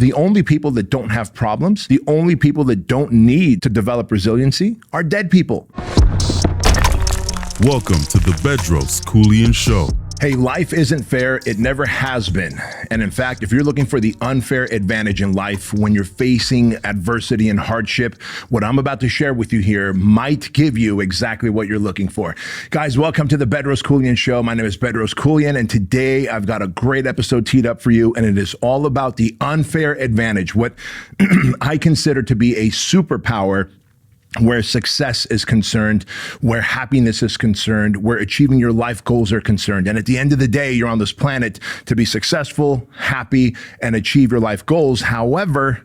The only people that don't have problems, the only people that don't need to develop resiliency are dead people. Welcome to the Bedros Keuilian Show. Hey, life isn't fair. It never has been. And in fact, if you're looking for the unfair advantage in life when you're facing adversity and hardship, what I'm about to share with you here might give you exactly what you're looking for. Guys, welcome to the Bedros Keuilian Show. My name is Bedros Keuilian, and today I've got a great episode teed up for you, and it is all about the unfair advantage, what I consider to be a superpower where success is concerned, where happiness is concerned, where achieving your life goals are concerned. And at the end of the day, you're on this planet to be successful, happy, and achieve your life goals. However,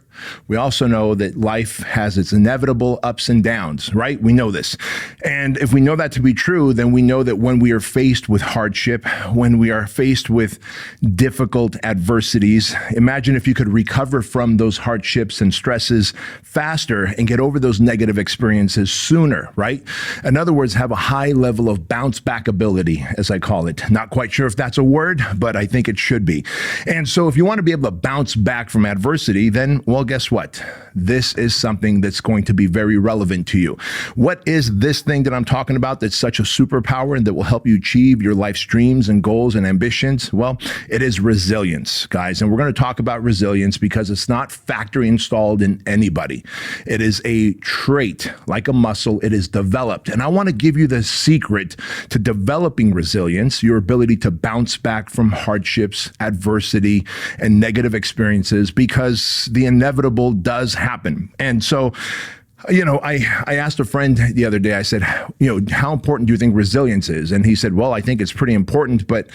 we also know that life has its inevitable ups and downs, right? We know this. And if we know that to be true, then we know that when we are faced with hardship, when we are faced with difficult adversities, imagine if you could recover from those hardships and stresses faster and get over those negative experiences sooner, right? In other words, have a high level of bounce back ability, as I call it. Not quite sure if that's a word, but I think it should be. And so if you want to be able to bounce back from adversity, then, well, guess what? This is something that's going to be very relevant to you. What is this thing that I'm talking about that's such a superpower and that will help you achieve your life's dreams and goals and ambitions? Well, it is resilience, guys. And we're going to talk about resilience because it's not factory installed in anybody. It is a trait, like a muscle. It is developed. And I want to give you the secret to developing resilience, your ability to bounce back from hardships, adversity, and negative experiences, because the inevitable does happen. And so, I asked a friend the other day, I said, how important do you think resilience is? And he said, well, I think it's pretty important, but,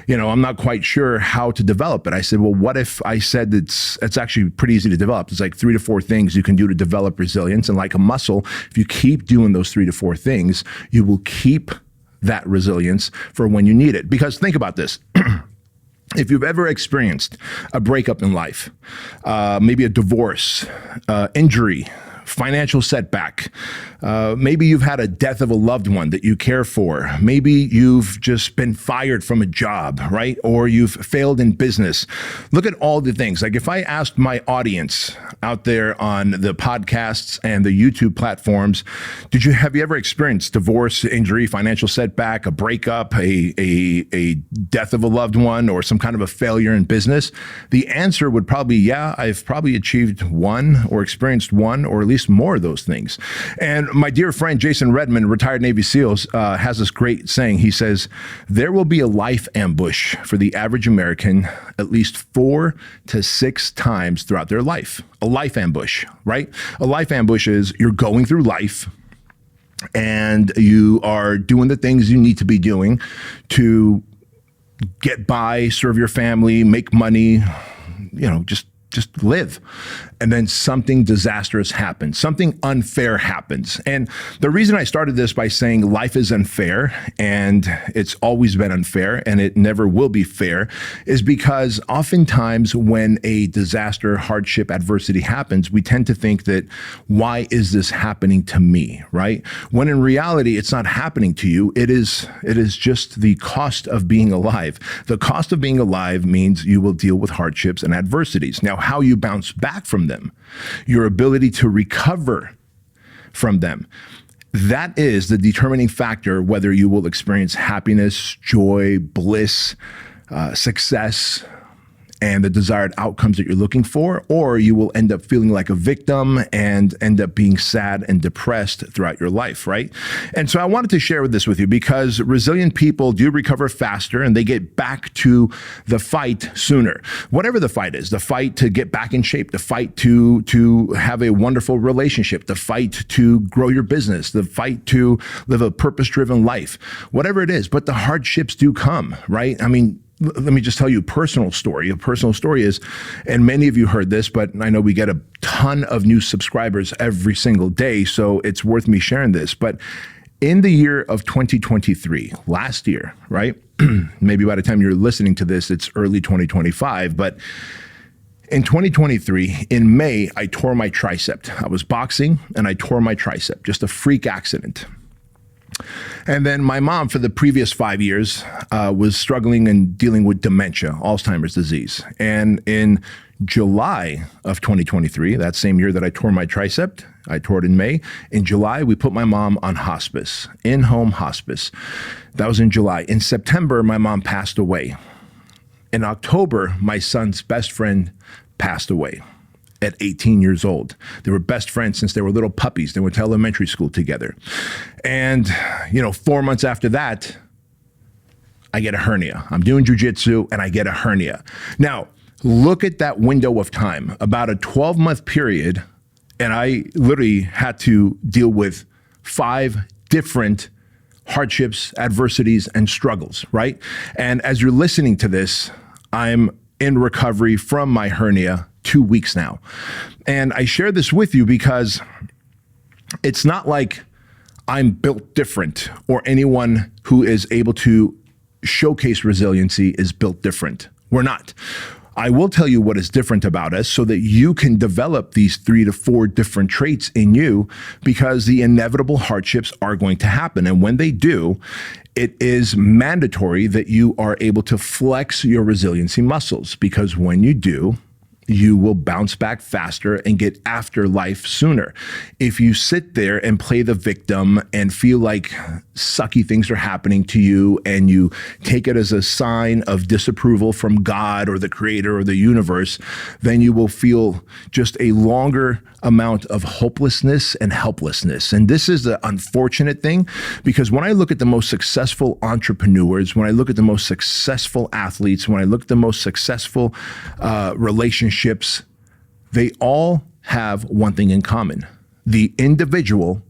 I'm not quite sure how to develop it. I said, well, what if I said it's actually pretty easy to develop? It's like 3 to 4 things you can do to develop resilience. And like a muscle, if you keep doing those 3 to 4 things, you will keep that resilience for when you need it. Because think about this. If you've ever experienced a breakup in life, maybe a divorce, injury, financial setback, maybe you've had a death of a loved one that you care for, maybe you've just been fired from a job, right? Or you've failed in business. Look at all the things. Like if I asked my audience out there on the podcasts and the YouTube platforms, have you ever experienced divorce, injury, financial setback, a breakup, a death of a loved one, or some kind of a failure in business? The answer would probably be, yeah, I've probably achieved one or experienced one or at least more of those things. And my dear friend Jason Redmond, retired Navy SEALs, has this great saying. He says, there will be a life ambush for the average American at least 4 to 6 times throughout their life. A life ambush, right? A life ambush is you're going through life and you are doing the things you need to be doing to get by, serve your family, make money, just live. And then something disastrous happens. Something unfair happens. And the reason I started this by saying life is unfair, and it's always been unfair, and it never will be fair, is because oftentimes when a disaster, hardship, adversity happens, we tend to think that, why is this happening to me, right? When in reality, it's not happening to you. It is just the cost of being alive. The cost of being alive means you will deal with hardships and adversities. Now, how you bounce back from them, your ability to recover from them, that is the determining factor whether you will experience happiness, joy, bliss, success, and the desired outcomes that you're looking for, or you will end up feeling like a victim and end up being sad and depressed throughout your life, right? And so I wanted to share this with you because resilient people do recover faster and they get back to the fight sooner. Whatever the fight is, the fight to get back in shape, the fight to have a wonderful relationship, the fight to grow your business, the fight to live a purpose-driven life, whatever it is. But the hardships do come, right? I mean, let me just tell you a personal story. A personal story is, and many of you heard this, but I know we get a ton of new subscribers every single day, so it's worth me sharing this. But in the year of 2023, last year, right? Maybe by the time you're listening to this, it's early 2025, but in 2023, in May, I tore my tricep. I was boxing and I tore my tricep, just a freak accident. And then my mom, for the previous 5 years, was struggling and dealing with dementia, Alzheimer's disease. And in July of 2023, that same year that I tore my tricep, I tore it in May. In July, we put my mom on hospice, in-home hospice. That was in July. In September, my mom passed away. In October, my son's best friend passed away at 18 years old. They were best friends since they were little puppies. They went to elementary school together. And, 4 months after that, I get a hernia. I'm doing jujitsu and I get a hernia. Now, look at that window of time, about a 12-month period, and I literally had to deal with 5 different hardships, adversities, and struggles, right? And as you're listening to this, I'm in recovery from my hernia 2 weeks now. And I share this with you because it's not like I'm built different or anyone who is able to showcase resiliency is built different. We're not. I will tell you what is different about us so that you can develop these 3 to 4 different traits in you, because the inevitable hardships are going to happen. And when they do, it is mandatory that you are able to flex your resiliency muscles, because when you do, you will bounce back faster and get after life sooner. If you sit there and play the victim and feel like sucky things are happening to you and you take it as a sign of disapproval from God or the creator or the universe, then you will feel just a longer amount of hopelessness and helplessness. And this is the unfortunate thing, because when I look at the most successful entrepreneurs, when I look at the most successful athletes, when I look at the most successful relationships, they all have one thing in common. The individual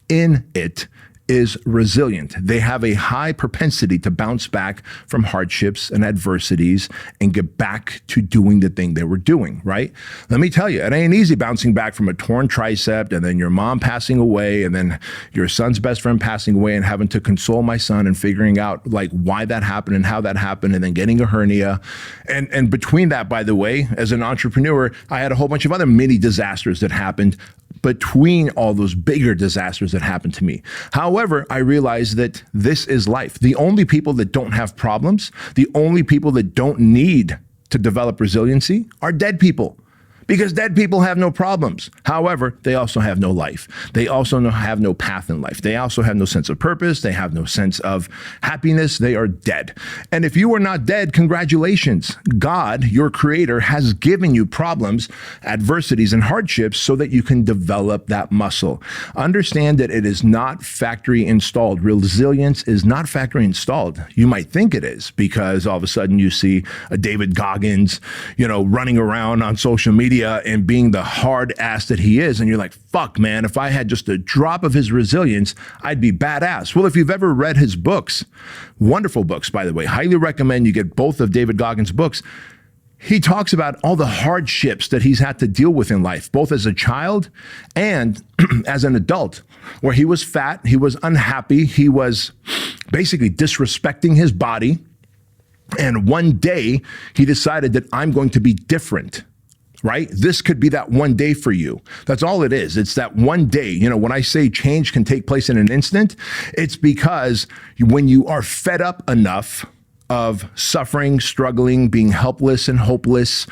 in it is resilient. They have a high propensity to bounce back from hardships and adversities and get back to doing the thing they were doing, right? Let me tell you, it ain't easy bouncing back from a torn tricep and then your mom passing away and then your son's best friend passing away and having to console my son and figuring out like why that happened and how that happened and then getting a hernia. And between that, by the way, as an entrepreneur, I had a whole bunch of other mini disasters that happened between all those bigger disasters that happened to me. However, I realized that this is life. The only people that don't have problems, the only people that don't need to develop resiliency are dead people. Because dead people have no problems. However, they also have no life. They also have no path in life. They also have no sense of purpose. They have no sense of happiness. They are dead. And if you are not dead, congratulations. God, your creator, has given you problems, adversities, and hardships so that you can develop that muscle. Understand that it is not factory installed. Resilience is not factory installed. You might think it is, because all of a sudden you see a David Goggins, running around on social media and being the hard ass that he is. And you're like, fuck, man, if I had just a drop of his resilience, I'd be badass. Well, if you've ever read his books, wonderful books, by the way, highly recommend you get both of David Goggins' books. He talks about all the hardships that he's had to deal with in life, both as a child and as an adult, where he was fat, he was unhappy, he was basically disrespecting his body. And one day he decided that I'm going to be different. Right? This could be that one day for you. That's all it is. It's that one day. When I say change can take place in an instant, it's because when you are fed up enough of suffering, struggling, being helpless and hopeless,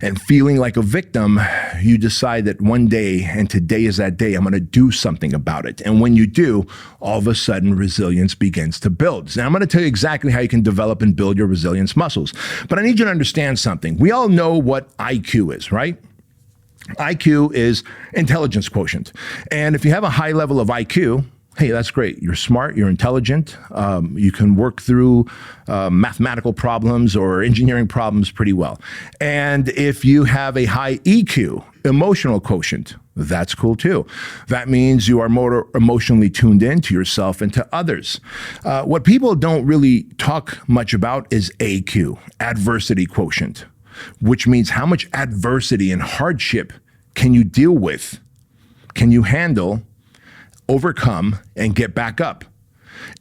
and feeling like a victim, you decide that one day, and today is that day, I'm going to do something about it. And when you do, all of a sudden, resilience begins to build. Now, I'm going to tell you exactly how you can develop and build your resilience muscles. But I need you to understand something. We all know what IQ is, right? IQ is intelligence quotient. And if you have a high level of IQ, hey, that's great. You're smart, you're intelligent, you can work through mathematical problems or engineering problems pretty well. And if you have a high EQ, emotional quotient, that's cool too. That means you are more emotionally tuned in to yourself and to others. What people don't really talk much about is AQ, adversity quotient, which means how much adversity and hardship can you deal with, can you handle, overcome, and get back up.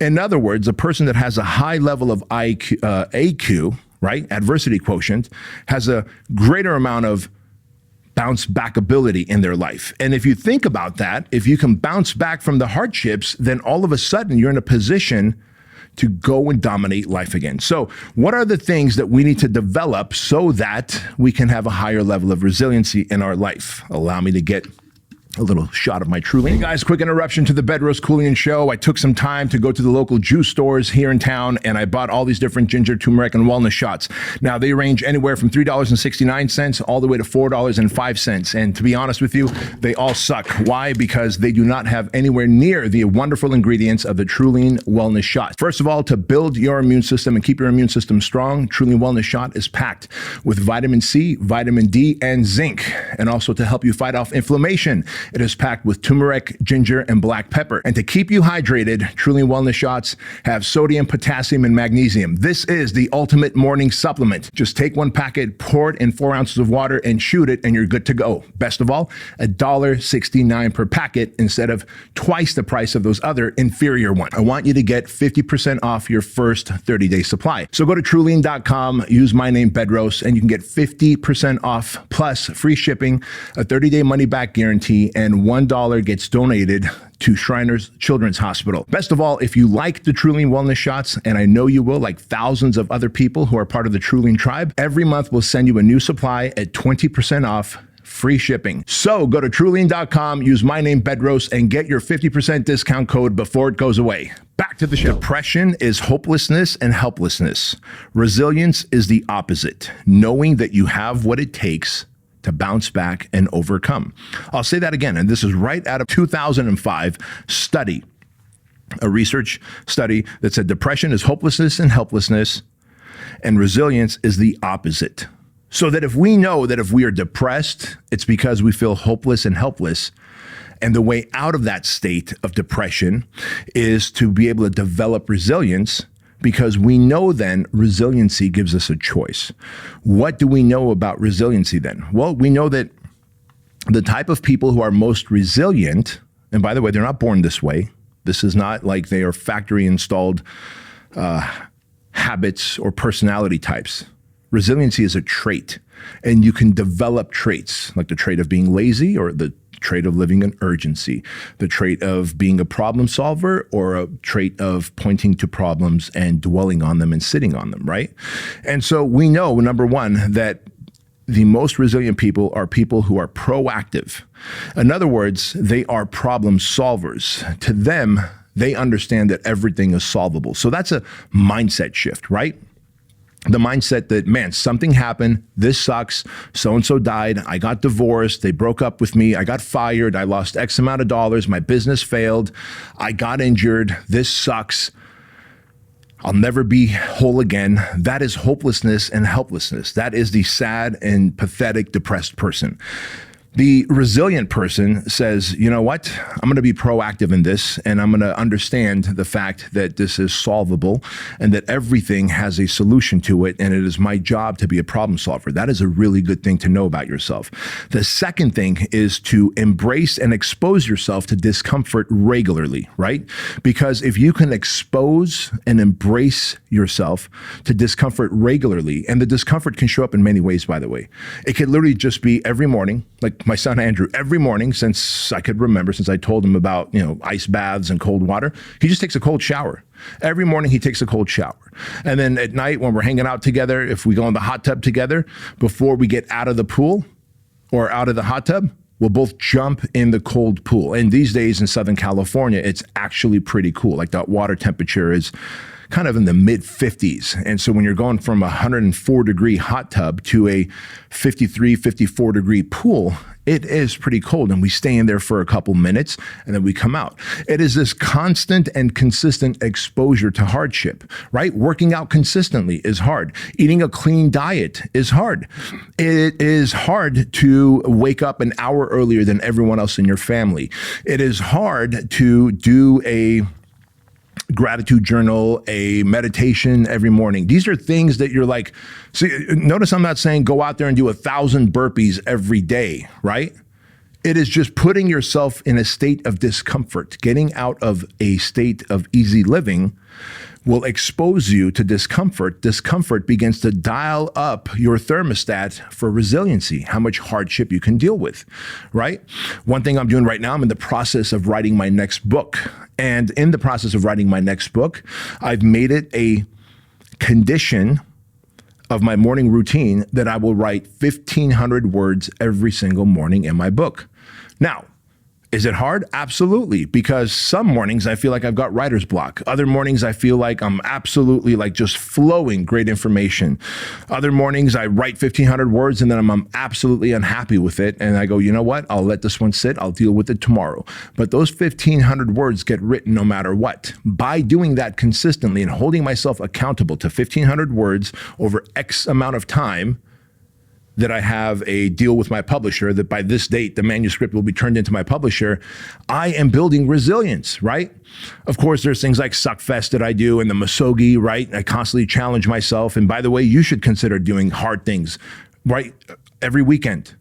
In other words, a person that has a high level of AQ, right, adversity quotient, has a greater amount of bounce back ability in their life. And if you think about that, if you can bounce back from the hardships, then all of a sudden you're in a position to go and dominate life again. So what are the things that we need to develop so that we can have a higher level of resiliency in our life? Allow me to get a little shot of my Truline. Hey guys, quick interruption to the Bedros Keuilian Show. I took some time to go to the local juice stores here in town, and I bought all these different ginger, turmeric, and wellness shots. Now, they range anywhere from $3.69 all the way to $4.05. And to be honest with you, they all suck. Why? Because they do not have anywhere near the wonderful ingredients of the Truline Wellness Shot. First of all, to build your immune system and keep your immune system strong, Truline Wellness Shot is packed with vitamin C, vitamin D, and zinc. And also to help you fight off inflammation, it is packed with turmeric, ginger, and black pepper. And to keep you hydrated, Truline Wellness Shots have sodium, potassium, and magnesium. This is the ultimate morning supplement. Just take one packet, pour it in 4 ounces of water, and shoot it, and you're good to go. Best of all, $1.69 per packet instead of twice the price of those other inferior ones. I want you to get 50% off your first 30-day supply. So go to Truline.com, use my name, Bedros, and you can get 50% off plus free shipping, a 30-day money-back guarantee, and $1 gets donated to Shriners Children's Hospital. Best of all, if you like the Truline Wellness Shots, and I know you will, like thousands of other people who are part of the Truline tribe, every month we'll send you a new supply at 20% off, free shipping. So go to Truline.com, use my name, Bedros, and get your 50% discount code before it goes away. Back to the show. Depression is hopelessness and helplessness. Resilience is the opposite, knowing that you have what it takes to bounce back and overcome. I'll say that again, and this is right out of 2005 study, a research study that said depression is hopelessness and helplessness, and resilience is the opposite. So that if we know that if we are depressed, it's because we feel hopeless and helpless, and the way out of that state of depression is to be able to develop resilience, because we know then resiliency gives us a choice. What do we know about resiliency then? Well, we know that the type of people who are most resilient, and by the way, they're not born this way. This is not like they are factory installed habits or personality types. Resiliency is a trait, and you can develop traits like the trait of being lazy or the trait of living in urgency, the trait of being a problem solver, or a trait of pointing to problems and dwelling on them and sitting on them, right? And so we know, number one, that the most resilient people are people who are proactive. In other words, they are problem solvers. To them, they understand that everything is solvable. So that's a mindset shift, right? The mindset that, man, something happened, this sucks, so-and-so died, I got divorced, they broke up with me, I got fired, I lost X amount of dollars, my business failed, I got injured, this sucks, I'll never be whole again. That is hopelessness and helplessness. That is the sad and pathetic, depressed person. The resilient person says, you know what, I'm going to be proactive in this, and I'm going to understand the fact that this is solvable and that everything has a solution to it, and it is my job to be a problem solver. That is a really good thing to know about yourself. The second thing is to embrace and expose yourself to discomfort regularly, right? Because if you can expose and embrace yourself to discomfort regularly, and the discomfort can show up in many ways, by the way. It could literally just be every morning, like my son Andrew, every morning since I could remember, since I told him about, ice baths and cold water, he just takes a cold shower. Every morning he takes a cold shower. And then at night when we're hanging out together, if we go in the hot tub together, before we get out of the pool or out of the hot tub, we'll both jump in the cold pool. And these days in Southern California, it's actually pretty cool. Like that water temperature is kind of in the mid 50s. And so when you're going from a 104 degree hot tub to a 53, 54 degree pool, it is pretty cold, and we stay in there for a couple minutes and then we come out. It is this constant and consistent exposure to hardship, right? Working out consistently is hard. Eating a clean diet is hard. It is hard to wake up an hour earlier than everyone else in your family. It is hard to do a gratitude journal, a meditation every morning. These are things that you're like, see, notice I'm not saying go out there and do 1,000 burpees every day, right? It is just putting yourself in a state of discomfort. Getting out of a state of easy living will expose you to discomfort. Discomfort begins to dial up your thermostat for resiliency, how much hardship you can deal with, right? One thing I'm doing right now, I'm in the process of writing my next book. And in the process of writing my next book, I've made it a condition of my morning routine that I will write 1,500 words every single morning in my book. Now, is it hard? Absolutely. Because some mornings I feel like I've got writer's block. Other mornings I feel like I'm absolutely like just flowing great information. Other mornings I write 1,500 words and then I'm absolutely unhappy with it. And I go, you know what? I'll let this one sit. I'll deal with it tomorrow. But those 1,500 words get written no matter what. By doing that consistently and holding myself accountable to 1,500 words over X amount of time, that I have a deal with my publisher that by this date, the manuscript will be turned into my publisher, I am building resilience, right? Of course, there's things like Suckfest that I do and the Misogi, right? I constantly challenge myself. And by the way, you should consider doing hard things, right? Every weekend,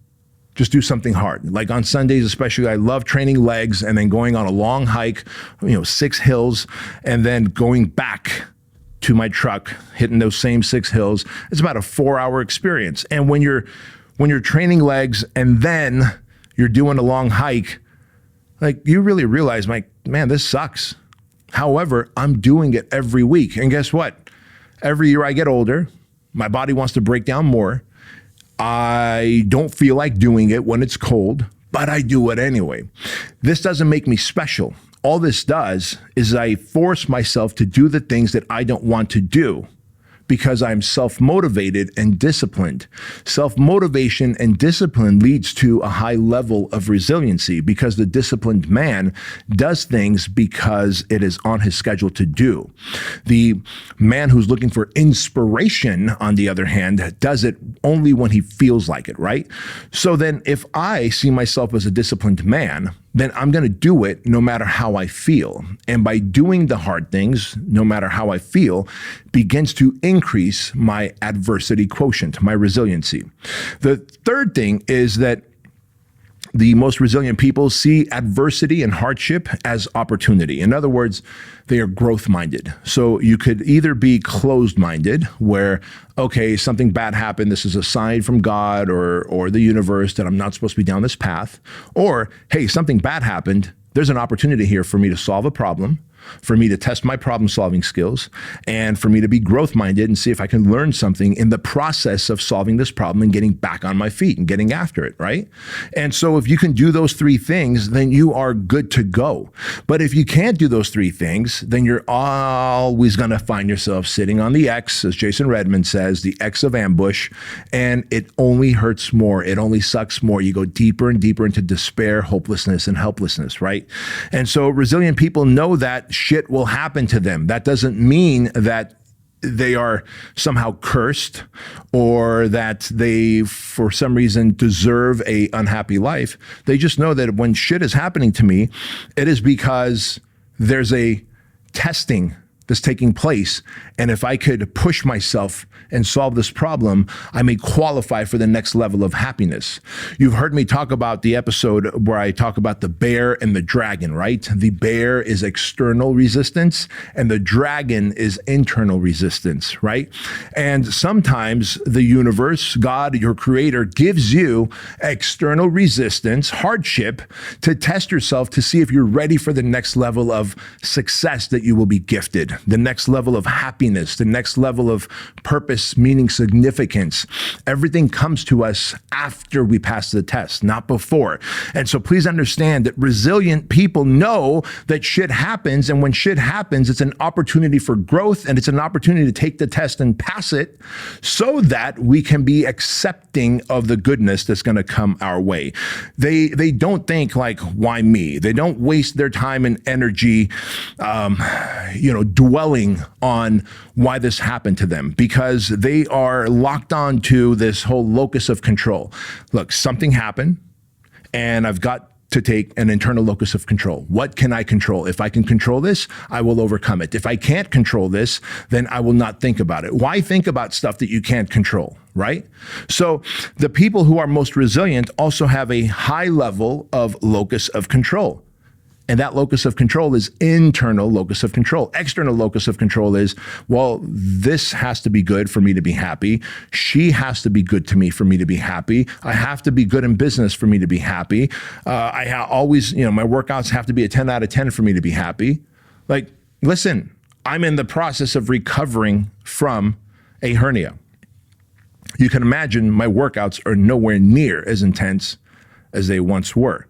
just do something hard. Like on Sundays, especially, I love training legs and then going on a long hike, 6 hills, and then going back to my truck, hitting those same 6 hills. It's about a 4-hour experience. And when you're training legs and then you're doing a long hike, like you really realize, like, man, this sucks. However, I'm doing it every week. And guess what? Every year I get older, my body wants to break down more. I don't feel like doing it when it's cold, but I do it anyway. This doesn't make me special. All this does is I force myself to do the things that I don't want to do because I'm self-motivated and disciplined. Self-motivation and discipline leads to a high level of resiliency because the disciplined man does things because it is on his schedule to do. The man who's looking for inspiration, on the other hand, does it only when he feels like it, right? So then if I see myself as a disciplined man, then I'm going to do it no matter how I feel. And by doing the hard things, no matter how I feel, begins to increase my adversity quotient, my resiliency. The third thing is that the most resilient people see adversity and hardship as opportunity. In other words, they are growth-minded. So you could either be closed-minded, where, okay, something bad happened, this is a sign from God or the universe that I'm not supposed to be down this path. Or, hey, something bad happened, there's an opportunity here for me to solve a problem, for me to test my problem-solving skills, and for me to be growth-minded and see if I can learn something in the process of solving this problem and getting back on my feet and getting after it, right? And so if you can do those 3 things, then you are good to go. But if you can't do those 3 things, then you're always going to find yourself sitting on the X, as Jason Redman says, the X of ambush, and it only hurts more. It only sucks more. You go deeper and deeper into despair, hopelessness, and helplessness, right? And so resilient people know that shit will happen to them. That doesn't mean that they are somehow cursed or that they, for some reason, deserve a unhappy life. They just know that when shit is happening to me, it is because there's a testing that's taking place. And if I could push myself and solve this problem, I may qualify for the next level of happiness. You've heard me talk about the episode where I talk about the bear and the dragon, right? The bear is external resistance and the dragon is internal resistance, right? And sometimes the universe, God, your creator, gives you external resistance, hardship, to test yourself to see if you're ready for the next level of success that you will be gifted, the next level of happiness, the next level of purpose, meaning, significance. Everything comes to us after we pass the test, not before. And so please understand that resilient people know that shit happens. And when shit happens, it's an opportunity for growth and it's an opportunity to take the test and pass it so that we can be accepting of the goodness that's going to come our way. They don't think like, why me? They don't waste their time and energy, dwelling on why this happened to them, because they are locked on to this whole locus of control. Look, something happened and I've got to take an internal locus of control. What can I control? If I can control this, I will overcome it. If I can't control this, then I will not think about it. Why think about stuff that you can't control, right? So the people who are most resilient also have a high level of locus of control. And that locus of control is internal locus of control. External locus of control is, well, this has to be good for me to be happy. She has to be good to me for me to be happy. I have to be good in business for me to be happy. Always, my workouts have to be a 10 out of 10 for me to be happy. Like, listen, I'm in the process of recovering from a hernia. You can imagine my workouts are nowhere near as intense as they once were.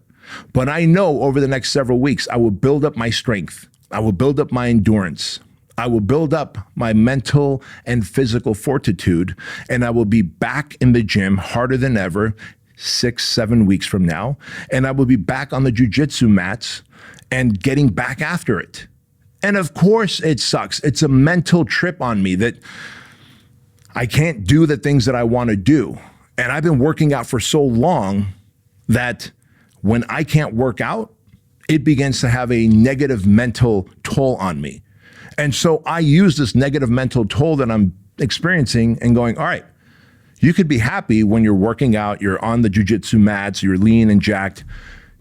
But I know over the next several weeks, I will build up my strength. I will build up my endurance. I will build up my mental and physical fortitude, and I will be back in the gym harder than ever 6-7 weeks from now. And I will be back on the jujitsu mats and getting back after it. And of course it sucks. It's a mental trip on me that I can't do the things that I want to do. And I've been working out for so long that when I can't work out, it begins to have a negative mental toll on me. And so I use this negative mental toll that I'm experiencing and going, all right, you could be happy when you're working out, you're on the jujitsu mats, you're lean and jacked.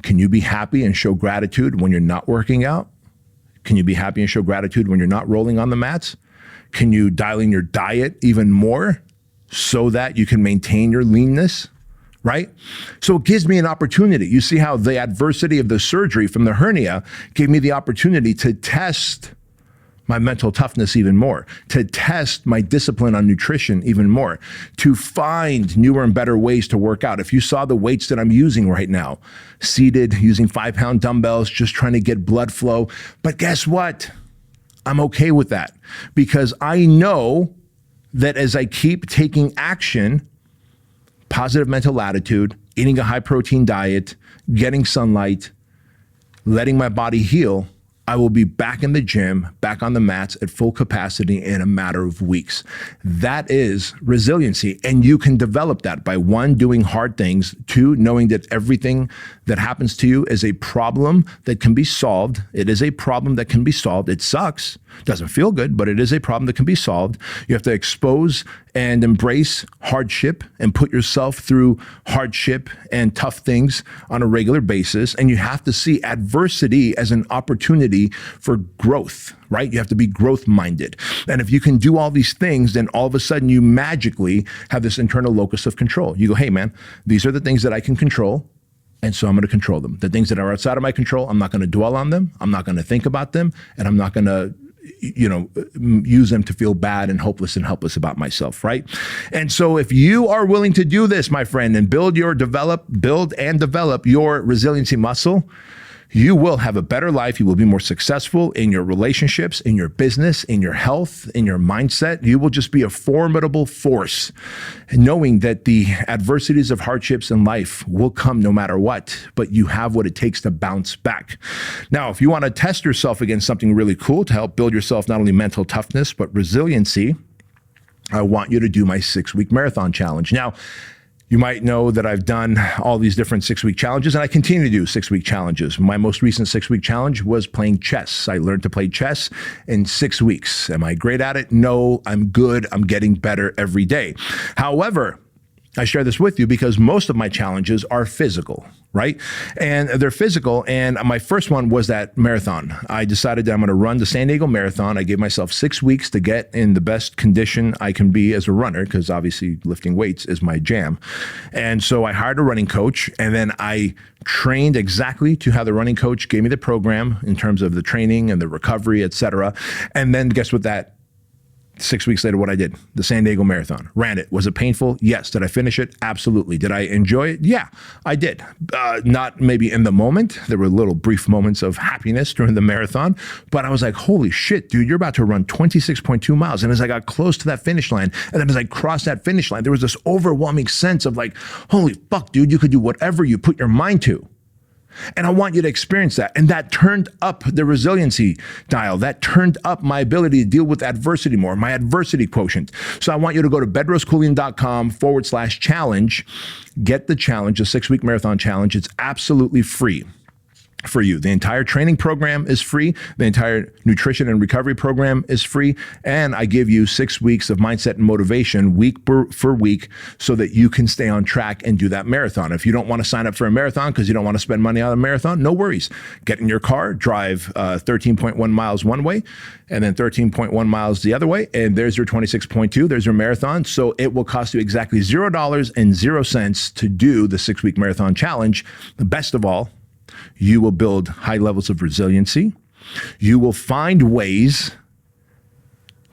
Can you be happy and show gratitude when you're not working out? Can you be happy and show gratitude when you're not rolling on the mats? Can you dial in your diet even more so that you can maintain your leanness? Right? So it gives me an opportunity. You see how the adversity of the surgery from the hernia gave me the opportunity to test my mental toughness even more, to test my discipline on nutrition even more, to find newer and better ways to work out. If you saw the weights that I'm using right now, seated, using 5-pound dumbbells, just trying to get blood flow. But guess what? I'm okay with that because I know that as I keep taking action, positive mental attitude, eating a high protein diet, getting sunlight, letting my body heal, I will be back in the gym, back on the mats at full capacity in a matter of weeks. That is resiliency. And you can develop that by 1, doing hard things, 2, knowing that everything that happens to you is a problem that can be solved. It is a problem that can be solved. It sucks. Doesn't feel good, but it is a problem that can be solved. You have to expose and embrace hardship and put yourself through hardship and tough things on a regular basis. And you have to see adversity as an opportunity for growth, right? You have to be growth minded. And if you can do all these things, then all of a sudden you magically have this internal locus of control. You go, hey man, these are the things that I can control. And so I'm going to control them. The things that are outside of my control, I'm not going to dwell on them. I'm not going to think about them. And I'm not going to use them to feel bad and hopeless and helpless about myself, right? And so if you are willing to do this, my friend, and build and develop your resiliency muscle, you will have a better life. You will be more successful in your relationships, in your business, in your health, in your mindset. You will just be a formidable force, knowing that the adversities of hardships in life will come no matter what, but you have what it takes to bounce back. Now, if you want to test yourself against something really cool to help build yourself not only mental toughness, but resiliency, I want you to do my 6-week marathon challenge. Now, you might know that I've done all these different 6-week challenges, and I continue to do 6-week challenges. My most recent 6-week challenge was playing chess. I learned to play chess in 6 weeks. Am I great at it? No, I'm good. I'm getting better every day. However, I share this with you because most of my challenges are physical, right? And they're physical. And my first one was that marathon. I decided that I'm going to run the San Diego Marathon. I gave myself 6 weeks to get in the best condition I can be as a runner, because obviously lifting weights is my jam. And so I hired a running coach, and then I trained exactly to how the running coach gave me the program in terms of the training and the recovery, et cetera. And then guess what that 6 weeks later, what I did, the San Diego Marathon, ran it. Was it painful? Yes. Did I finish it? Absolutely. Did I enjoy it? Yeah, I did. Not maybe in the moment. There were little brief moments of happiness during the marathon, but I was like, holy shit, dude, you're about to run 26.2 miles. And as I got close to that finish line, and then as I crossed that finish line, there was this overwhelming sense of like, holy fuck, dude, you could do whatever you put your mind to. And I want you to experience that. And that turned up the resiliency dial. That turned up my ability to deal with adversity more, my adversity quotient. So I want you to go to bedroskeuilian.com/challenge. Get the challenge, the 6-week marathon challenge. It's absolutely free. for you. The entire training program is free. The entire nutrition and recovery program is free. And I give you 6 weeks of mindset and motivation week for week so that you can stay on track and do that marathon. If you don't want to sign up for a marathon because you don't want to spend money on a marathon, no worries. Get in your car, drive 13.1 miles one way and then 13.1 miles the other way. And there's your 26.2. There's your marathon. So it will cost you exactly $0 to do the 6-week marathon challenge. The best of all, you will build high levels of resiliency. You will find ways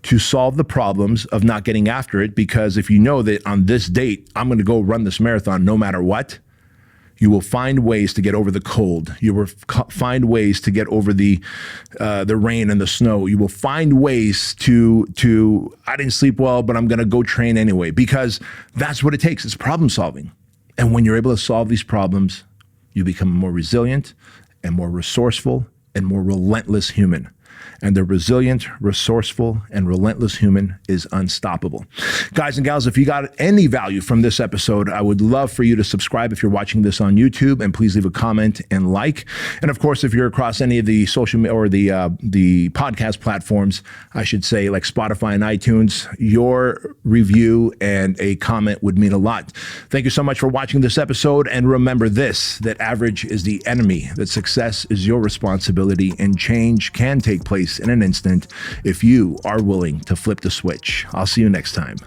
to solve the problems of not getting after it, because if you know that on this date, I'm going to go run this marathon no matter what, you will find ways to get over the cold. You will find ways to get over the rain and the snow. You will find ways to I didn't sleep well, but I'm going to go train anyway, because that's what it takes. It's problem solving. And when you're able to solve these problems, you become more resilient and more resourceful and more relentless human. And the resilient, resourceful, and relentless human is unstoppable. Guys and gals, if you got any value from this episode, I would love for you to subscribe if you're watching this on YouTube, and please leave a comment and like. And of course, if you're across any of the social or the podcast platforms, I should say, like Spotify and iTunes, your review and a comment would mean a lot. Thank you so much for watching this episode. And remember this, that average is the enemy, that success is your responsibility, and change can take place in an instant if you are willing to flip the switch. I'll see you next time.